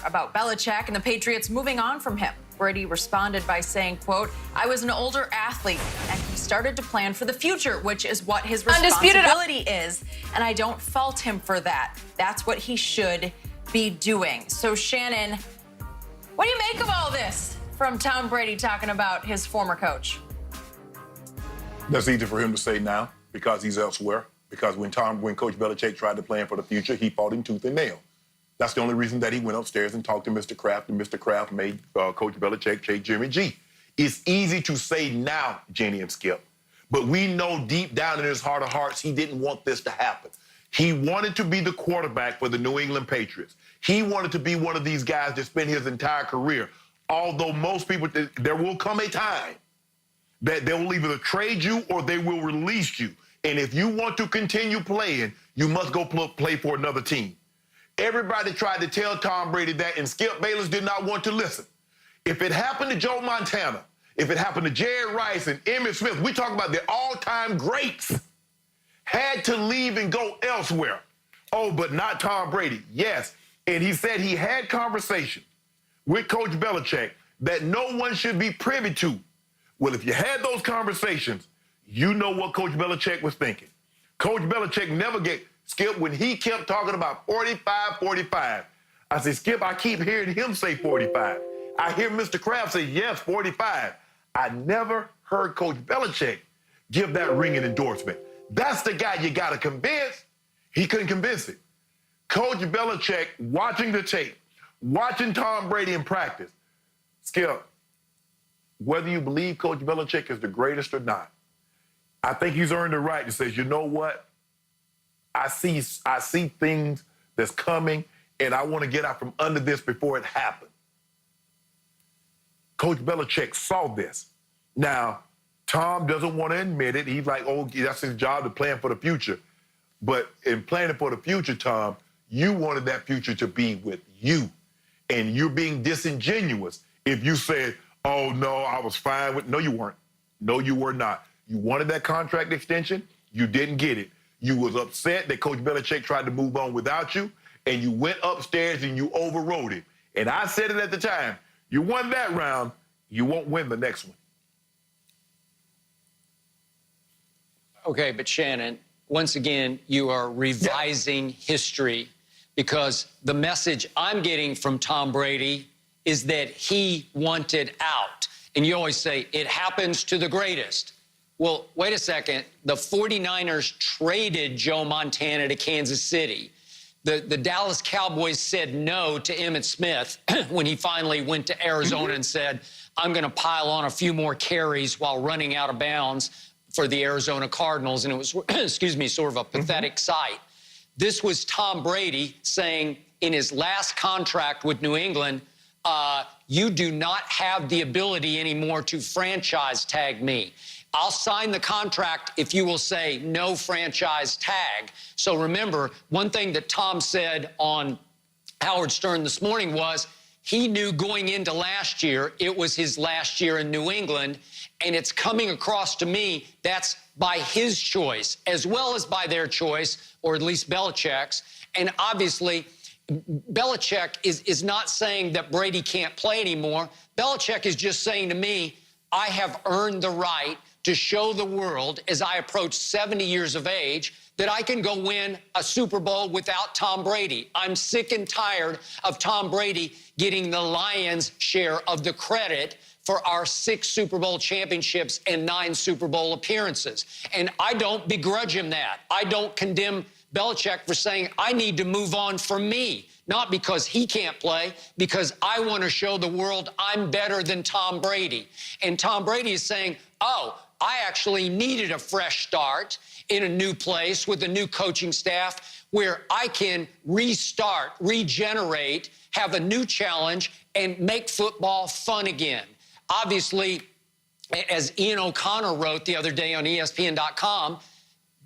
about Belichick and the Patriots moving on from him. Brady responded by saying, quote, "I was an older athlete and he started to plan for the future, which is what his responsibility is. And I don't fault him for that. That's what he should be doing." So, Shannon, what do you make of all this from Tom Brady talking about his former coach? That's easy for him to say now because he's elsewhere. Because when Coach Belichick tried to plan for the future, he fought him tooth and nail. That's the only reason that he went upstairs and talked to Mr. Kraft, and Mr. Kraft made Coach Belichick take Jimmy G. It's easy to say now, Jenny and Skip, but we know deep down in his heart of hearts he didn't want this to happen. He wanted to be the quarterback for the New England Patriots. He wanted to be one of these guys that spent his entire career. Although most people, there will come a time that they will either trade you or they will release you. And if you want to continue playing, you must go play for another team. Everybody tried to tell Tom Brady that, and Skip Bayless did not want to listen. If it happened to Joe Montana, if it happened to Jerry Rice and Emmitt Smith, we talk about the all-time greats, had to leave and go elsewhere. Oh, but not Tom Brady. Yes, and he said he had conversation with Coach Belichick that no one should be privy to. Well, if you had those conversations, you know what Coach Belichick was thinking. Coach Belichick never get, Skip, when he kept talking about 45, 45, I said, Skip, I keep hearing him say 45. I hear Mr. Kraft say, yes, 45. I never heard Coach Belichick give that ringing endorsement. That's the guy you got to convince. He couldn't convince it. Coach Belichick, watching the tape, watching Tom Brady in practice, Skip, whether you believe Coach Belichick is the greatest or not, I think he's earned the right to say, you know what? I see things that's coming, and I want to get out from under this before it happens. Coach Belichick saw this. Now, Tom doesn't want to admit it. He's like, oh, that's his job to plan for the future. But in planning for the future, Tom, you wanted that future to be with you. And you're being disingenuous if you said, oh, no, I was fine with... No, you weren't. No, you were not. You wanted that contract extension. You didn't get it. You was upset that Coach Belichick tried to move on without you, and you went upstairs and you overrode it. And I said it at the time. You won that round. You won't win the next one. Okay, but Shannon, once again, you are revising history because the message I'm getting from Tom Brady is that he wanted out. And you always say, it happens to the greatest. Well, wait a second. The 49ers traded Joe Montana to Kansas City. The Dallas Cowboys said no to Emmitt Smith when he finally went to Arizona and said, I'm going to pile on a few more carries while running out of bounds for the Arizona Cardinals. And it was, excuse me, sort of a pathetic sight. This was Tom Brady saying in his last contract with New England, you do not have the ability anymore to franchise tag me. I'll sign the contract if you will say no franchise tag. So remember, one thing that Tom said on Howard Stern this morning was he knew going into last year it was his last year in New England, and it's coming across to me that's by his choice as well as by their choice, or at least Belichick's. And obviously, Belichick is not saying that Brady can't play anymore. Belichick is just saying to me, I have earned the right to show the world as I approach 70 years of age that I can go win a Super Bowl without Tom Brady. I'm sick and tired of Tom Brady getting the Lions' share of the credit for our 6 Super Bowl championships and 9 Super Bowl appearances. And I don't begrudge him that. I don't condemn Belichick for saying, I need to move on for me, not because he can't play, because I want to show the world I'm better than Tom Brady. And Tom Brady is saying, oh, I actually needed a fresh start in a new place with a new coaching staff where I can restart, regenerate, have a new challenge, and make football fun again. Obviously, as Ian O'Connor wrote the other day on ESPN.com,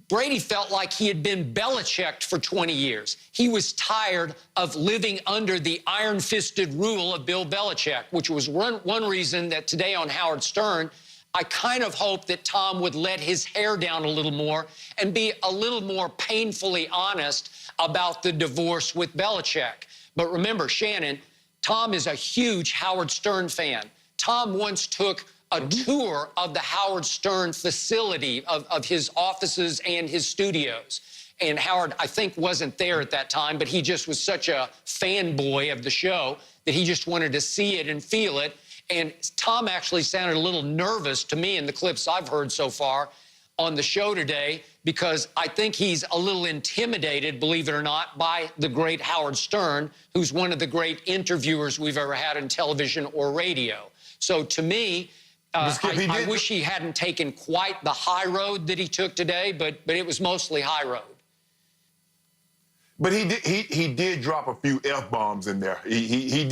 Brady felt like he had been Belichicked for 20 years. He was tired of living under the iron-fisted rule of Bill Belichick, which was one reason that today on Howard Stern, I kind of hope that Tom would let his hair down a little more and be a little more painfully honest about the divorce with Belichick. But remember, Shannon, Tom is a huge Howard Stern fan. Tom once took a tour of the Howard Stern facility, of his offices and his studios. And Howard, I think, wasn't there at that time, but he just was such a fanboy of the show that he just wanted to see it and feel it. And Tom actually sounded a little nervous to me in the clips I've heard so far on the show today, because I think he's a little intimidated, believe it or not, by the great Howard Stern, who's one of the great interviewers we've ever had on television or radio. So to me, I wish he hadn't taken quite the high road that he took today, but it was mostly high road. But he did drop a few F-bombs in there. He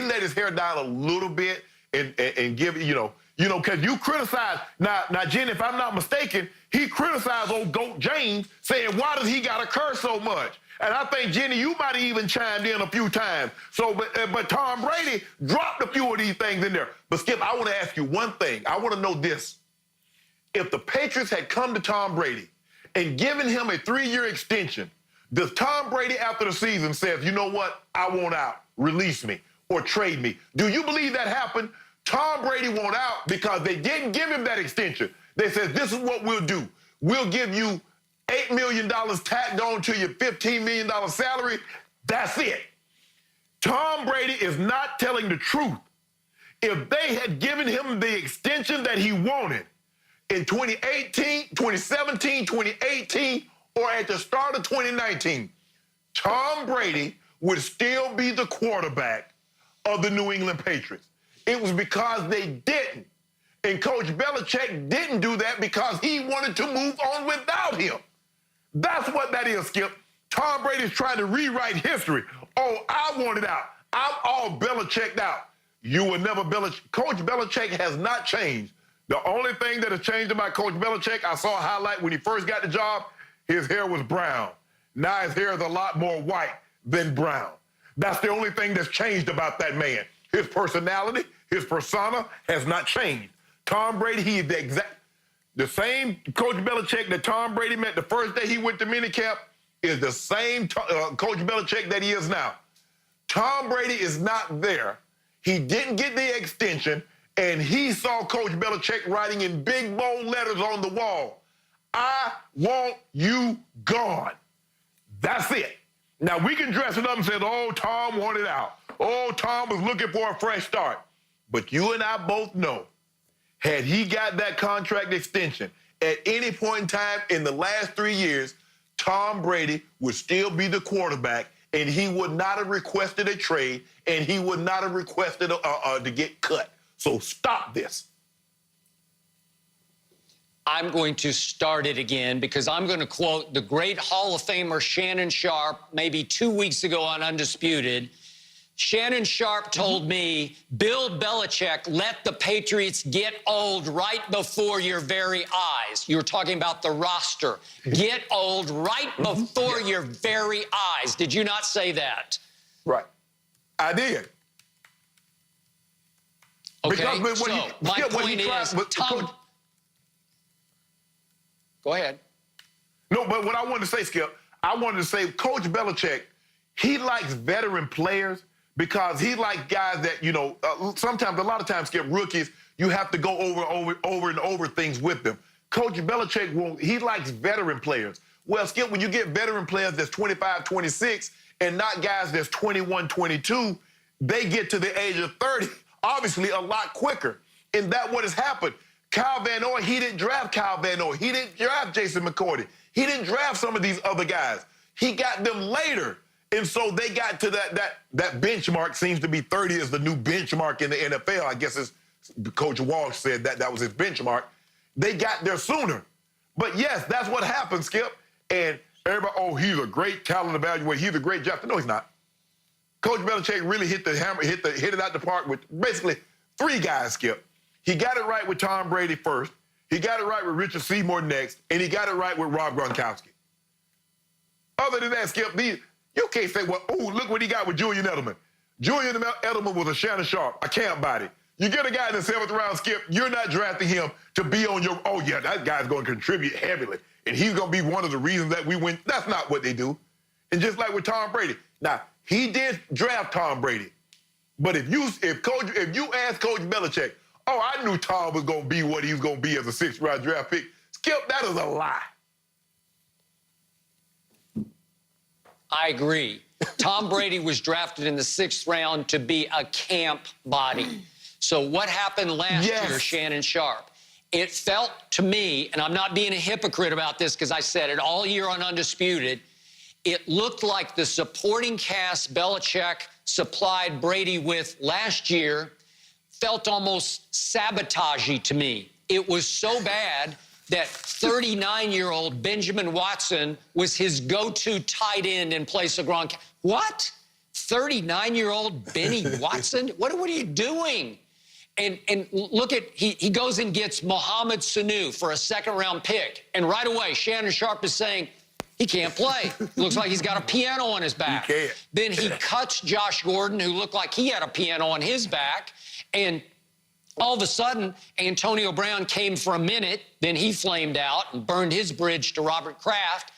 let his hair down a little bit and give, you know, because you criticize, now, Jen, if I'm not mistaken, he criticized old Goat James, saying, why does he got to curse so much? And I think, Jenny, you might have even chimed in a few times. So, but Tom Brady dropped a few of these things in there. But, Skip, I want to ask you one thing. I want to know this. If the Patriots had come to Tom Brady and given him a 3-year extension, does Tom Brady, after the season, says, you know what, I want out, release me, or trade me? Do you believe that happened? Tom Brady want out because they didn't give him that extension. They said, this is what we'll do. We'll give you $8 million tacked on to your $15 million salary. That's it. Tom Brady is not telling the truth. If they had given him the extension that he wanted in 2018, 2017, 2018, or at the start of 2019, Tom Brady would still be the quarterback of the New England Patriots. It was because they didn't. And Coach Belichick didn't do that because he wanted to move on without him. That's what that is, Skip. Tom Brady's trying to rewrite history. Oh, I want it out. I'm all Belichicked out. You will never Belichick. Coach Belichick has not changed. The only thing that has changed about Coach Belichick, I saw a highlight when he first got the job, his hair was brown. Now his hair is a lot more white than brown. That's the only thing that's changed about that man. His personality, his persona has not changed. Tom Brady, he is the same Coach Belichick that Tom Brady met the first day he went to minicamp is the same Coach Belichick that he is now. Tom Brady is not there. He didn't get the extension, and he saw Coach Belichick writing in big, bold letters on the wall, I want you gone. That's it. Now, we can dress it up and say, oh, Tom wanted out. Oh, Tom was looking for a fresh start. But you and I both know, had he got that contract extension at any point in time in the last 3 years, Tom Brady would still be the quarterback, and he would not have requested a trade, and he would not have requested to get cut. So stop this. I'm going to start it again because I'm going to quote the great Hall of Famer Shannon Sharpe maybe 2 weeks ago on Undisputed. Shannon Sharpe told me, Bill Belichick let the Patriots get old right before your very eyes. You were talking about the roster. Get old right before your very eyes. Did you not say that? Right. I did. Okay, my point is, Tom... Go ahead. No, but what I wanted to say, Skip, I wanted to say Coach Belichick, he likes veteran players because he likes guys that, you know, sometimes, a lot of times, Skip, rookies, you have to go over and over things with them. Coach Belichick, he likes veteran players. Well, Skip, when you get veteran players that's 25, 26, and not guys that's 21, 22, they get to the age of 30, obviously a lot quicker. And that's what has happened. Kyle Van Noy, he didn't draft Kyle Van Noy. He didn't draft Jason McCourty. He didn't draft some of these other guys. He got them later. And so they got to that benchmark. Seems to be 30 is the new benchmark in the NFL. I guess it's Coach Walsh said that was his benchmark. They got there sooner. But yes, that's what happened, Skip. And everybody, oh, he's a great talent evaluator. He's a great drafter. No, he's not. Coach Belichick really hit the hammer, hit it out the park with basically 3 guys, Skip. He got it right with Tom Brady first. He got it right with Richard Seymour next. And he got it right with Rob Gronkowski. Other than that, Skip, you can't say, well, oh, look what he got with Julian Edelman. Julian Edelman was a Shannon Sharpe, a camp body. You get a guy in the 7th round, Skip, you're not drafting him to be on your, oh, yeah, that guy's going to contribute heavily. And he's going to be one of the reasons that we win. That's not what they do. And just like with Tom Brady. Now, he did draft Tom Brady. But if you ask Coach Belichick, oh, I knew Tom was going to be what he was going to be as a sixth-round draft pick, Skip, that is a lie. I agree. Tom Brady was drafted in the 6th round to be a camp body. So what happened last year, Shannon Sharp? It felt to me, and I'm not being a hypocrite about this because I said it all year on Undisputed, it looked like the supporting cast Belichick supplied Brady with last year felt almost sabotagey to me. It was so bad that 39-year-old Benjamin Watson was his go-to tight end in place of Gronk. What? 39-year-old Benny Watson? What are you doing? And look at, he goes and gets Mohamed Sanu for a 2nd-round pick. And right away, Shannon Sharp is saying, he can't play. Looks like he's got a piano on his back. He can't. Then he cuts Josh Gordon, who looked like he had a piano on his back. And all of a sudden, Antonio Brown came for a minute. Then he flamed out and burned his bridge to Robert Kraft.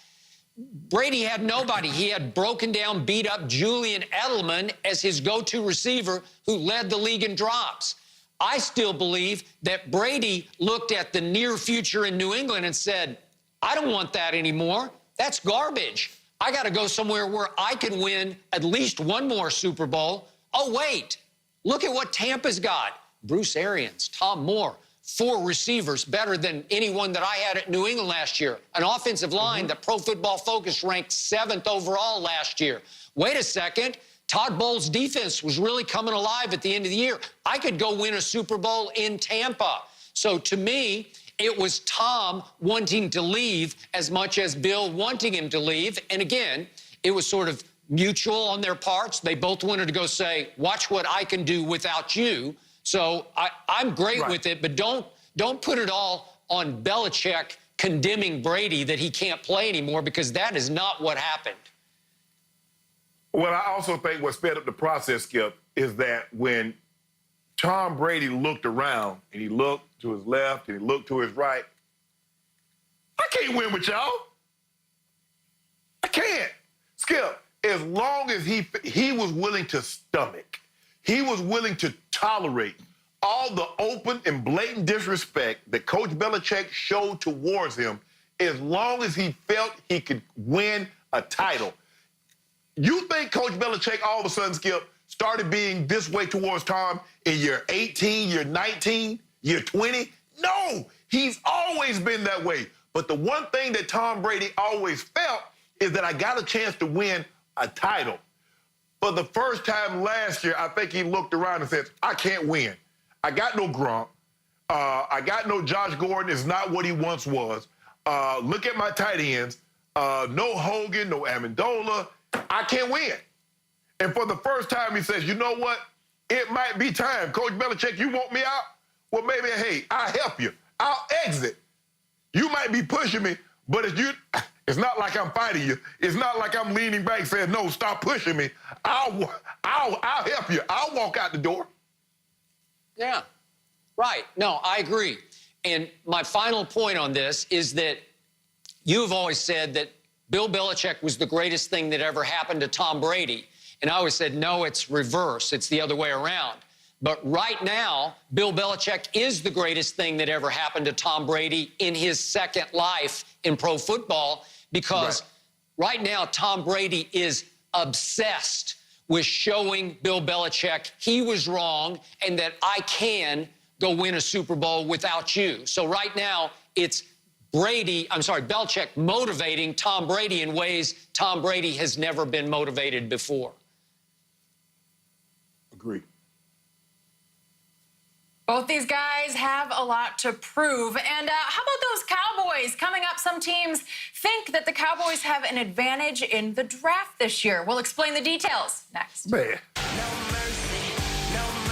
Brady had nobody. He had broken down, beat up Julian Edelman as his go-to receiver who led the league in drops. I still believe that Brady looked at the near future in New England and said, I don't want that anymore. That's garbage. I got to go somewhere where I can win at least one more Super Bowl. Oh, wait. Look at what Tampa's got. Bruce Arians, Tom Moore, 4 receivers better than anyone that I had at New England last year. An offensive line that Pro Football Focus ranked 7th overall last year. Wait a second. Todd Bowles' defense was really coming alive at the end of the year. I could go win a Super Bowl in Tampa. So to me, it was Tom wanting to leave as much as Bill wanting him to leave. And again, it was sort of mutual on their parts. They both wanted to go say, watch what I can do without you. So I'm great with it, but don't put it all on Belichick condemning Brady that he can't play anymore, because that is not what happened. Well, I also think what sped up the process, Skip, is that when Tom Brady looked around and he looked to his left and he looked to his right, I can't win with y'all. I can't. Skip, as long as he was willing to stomach, he was willing to tolerate all the open and blatant disrespect that Coach Belichick showed towards him, as long as he felt he could win a title. You think Coach Belichick all of a sudden, Skip, started being this way towards Tom in year 18, year 19, year 20? No, he's always been that way. But the one thing that Tom Brady always felt is that I got a chance to win a title. For the first time last year, I think he looked around and said, I can't win. I got no Gronk. I got no Josh Gordon. Is not what he once was. Look at my tight ends. No Hogan, no Amendola. I can't win. And for the first time, he says, you know what? It might be time. Coach Belichick, you want me out? Well, maybe, hey, I'll help you. I'll exit. You might be pushing me, but it's not like I'm fighting you. It's not like I'm leaning back saying, no, stop pushing me. I'll help you. I'll walk out the door. Yeah, right. No, I agree. And my final point on this is that you've always said that Bill Belichick was the greatest thing that ever happened to Tom Brady. And I always said, no, it's reverse. It's the other way around. But right now, Bill Belichick is the greatest thing that ever happened to Tom Brady in his second life in pro football, because right now, Tom Brady is obsessed with showing Bill Belichick he was wrong and that I can go win a Super Bowl without you. So right now, it's Belichick motivating Tom Brady in ways Tom Brady has never been motivated before. Agree. Both these guys have a lot to prove. And how about those Cowboys? Coming up, some teams think that the Cowboys have an advantage in the draft this year. We'll explain the details next. Man.